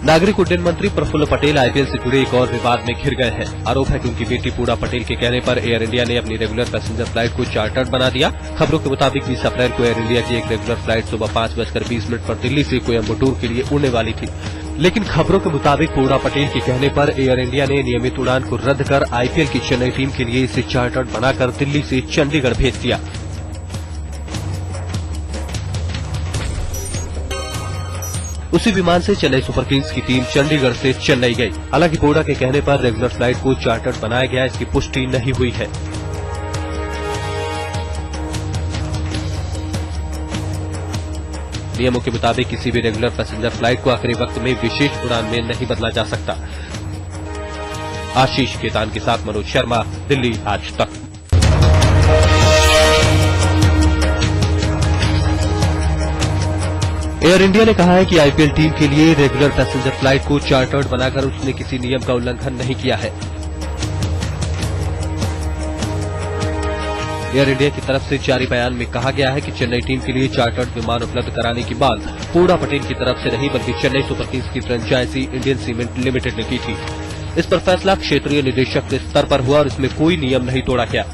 नागरिक उड्डयन मंत्री प्रफुल्ल पटेल आईपीएल से जुड़े एक और विवाद में घिर गए हैं। आरोप है कि उनकी बेटी पूरा पटेल के कहने पर एयर इंडिया ने अपनी रेगुलर पैसेंजर फ्लाइट को चार्टर्ड बना दिया। खबरों के मुताबिक 20 अप्रैल को एयर इंडिया की एक रेगुलर फ्लाइट सुबह 5:20 पर दिल्ली से कोयम्बटूर के लिए उड़ने वाली थी, लेकिन खबरों के मुताबिक पूरा पटेल के कहने पर एयर इंडिया ने नियमित उड़ान को रद्द कर आईपीएल की चेन्नई टीम के लिए इसे चार्टर्ड बनाकर दिल्ली से चंडीगढ़ भेज दिया। उसी विमान से चेन्नई सुपर किंग्स की टीम चंडीगढ़ से चेन्नई गई। हालांकि पोड़ा के कहने पर रेगुलर फ्लाइट को चार्टर्ड बनाया गया, इसकी पुष्टि नहीं हुई है। नियमों के मुताबिक किसी भी रेगुलर पैसेंजर फ्लाइट को आखिरी वक्त में विशेष उड़ान में नहीं बदला जा सकता। आशीष केतान के साथ मनोज शर्मा, दिल्ली आज तक। एयर इंडिया ने कहा है कि आईपीएल टीम के लिए रेगुलर पैसेंजर फ्लाइट को चार्टर्ड बनाकर उसने किसी नियम का उल्लंघन नहीं किया है। एयर इंडिया की तरफ से जारी बयान में कहा गया है कि चेन्नई टीम के लिए चार्टर्ड विमान उपलब्ध कराने की बात पूरा पटेल की तरफ से नहीं बल्कि चेन्नई सुपर किंग्स की फ्रेंचाइजी इंडियन सीमेंट लिमिटेड ने की थी। इस पर फैसला क्षेत्रीय निदेशक के स्तर पर हुआ और इसमें कोई नियम नहीं तोड़ा गया।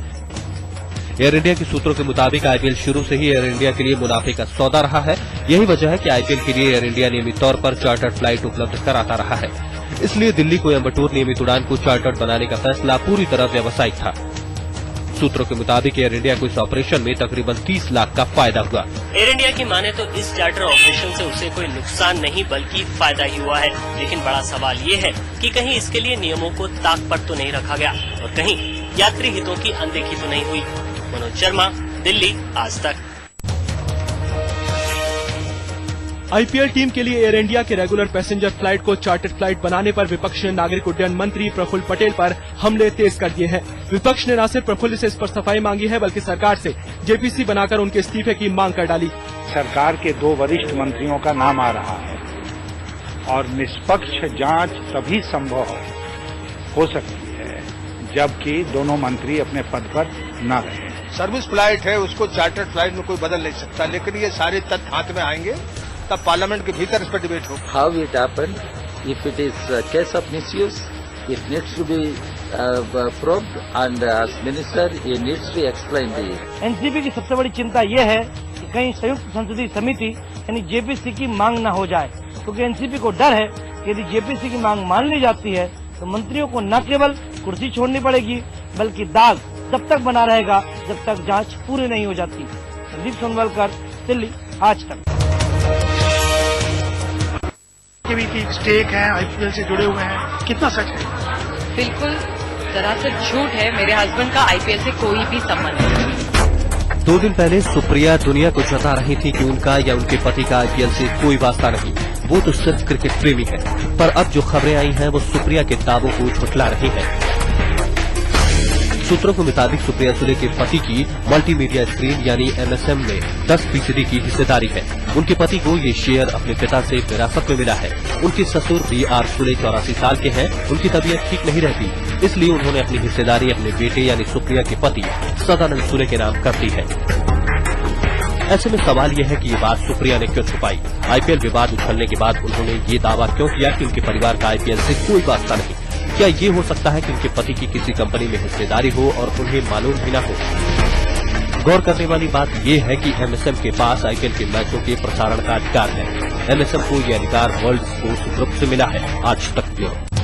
एयर इंडिया के सूत्रों के मुताबिक आईपीएल शुरू से ही एयर इंडिया के लिए मुनाफे का सौदा रहा है। यही वजह है कि आईपीएल के लिए एयर इंडिया नियमित तौर पर चार्टर्ड फ्लाइट उपलब्ध कराता रहा है। इसलिए दिल्ली कोयम्बटूर नियमित उड़ान को चार्टर्ड बनाने का फैसला पूरी तरह व्यावसायिक था। सूत्रों के मुताबिक एयर इंडिया को इस ऑपरेशन में तकरीबन 30 लाख का फायदा हुआ। एयर इंडिया की माने तो इस चार्टर ऑपरेशन से उसे कोई नुकसान नहीं बल्कि फायदा ही हुआ है। लेकिन बड़ा सवाल ये है कि कहीं इसके लिए नियमों को ताक पर तो नहीं रखा गया और कहीं यात्री हितों की अनदेखी तो नहीं हुई। मनोज शर्मा, दिल्ली आज तक। आईपीएल टीम के लिए एयर इंडिया के रेगुलर पैसेंजर फ्लाइट को चार्टर्ड फ्लाइट बनाने पर विपक्ष ने नागरिक उड्डयन मंत्री प्रफुल्ल पटेल पर हमले तेज कर दिए हैं। विपक्ष ने न सिर्फ प्रफुल्ल से इस पर सफाई मांगी है बल्कि सरकार से जेपीसी बनाकर उनके इस्तीफे की मांग कर डाली। सरकार के 2 वरिष्ठ मंत्रियों का नाम आ रहा है और निष्पक्ष जांच तभी संभव हो सकती है जबकि दोनों मंत्री अपने पद पर न रहें। सर्विस फ्लाइट है, उसको चार्टर्ड फ्लाइट में कोई बदल नहीं सकता, लेकिन ये सारे तथ्य हाथ में आएंगे तब पार्लियामेंट के भीतर इस पर डिबेट हो। How it happened, if it is case of misuse, it needs to be probed and as minister he needs to explain the. NCP की सबसे बड़ी चिंता ये है कि कहीं संयुक्त संसदीय समिति यानी जेपीसी की मांग न हो जाए, क्योंकि एनसीपी को डर है कि यदि जेपीसी की मांग मान ली जाती है तो मंत्रियों को न केवल कुर्सी छोड़नी पड़ेगी बल्कि दाग तब तक बना रहेगा जब तक जांच पूरी नहीं हो जाती। संदीप सोनवलकर, दिल्ली आज तक। की स्टेक है, आईपीएल से जुड़े हुए हैं, कितना सच है? बिल्कुल दरअसल झूठ है। मेरे हस्बैंड का आईपीएल से कोई भी संबंध नहीं। 2 दिन पहले सुप्रिया दुनिया को जता रही थी कि उनका या उनके पति का आईपीएल से कोई वास्ता नहीं, वो तो सिर्फ क्रिकेट प्रेमी है। पर अब जो खबरें आई हैं वो सुप्रिया के दावों को झुठला रही हैं। सूत्रों के मुताबिक सुप्रिया सुले के पति की मल्टीमीडिया स्क्रीन यानी एमएसएम में 10% की हिस्सेदारी है। उनके पति को ये शेयर अपने पिता से विरासत में मिला है। उनके ससुर बीआर सुले 84 साल के हैं। उनकी तबीयत ठीक नहीं रहती, इसलिए उन्होंने अपनी हिस्सेदारी अपने बेटे यानी सुप्रिया के पति सदानंद सुले के नाम कर दी है। ऐसे में सवाल यह है कि ये बात सुप्रिया ने क्यों छुपाई। आईपीएल विवाद उछलने के बाद उन्होंने ये दावा क्यों किया कि उनके परिवार का आईपीएल से कोई वास्ता नहीं। क्या ये हो सकता है कि उनके पति की किसी कंपनी में हिस्सेदारी हो और उन्हें मालूम भी न हो। गौर करने वाली बात यह है कि एमएसएम के पास आईपीएल के मैचों के प्रसारण का अधिकार है। एमएसएम को यह अधिकार वर्ल्ड स्पोर्ट्स ग्रुप से मिला है। आज तक ब्यूरो।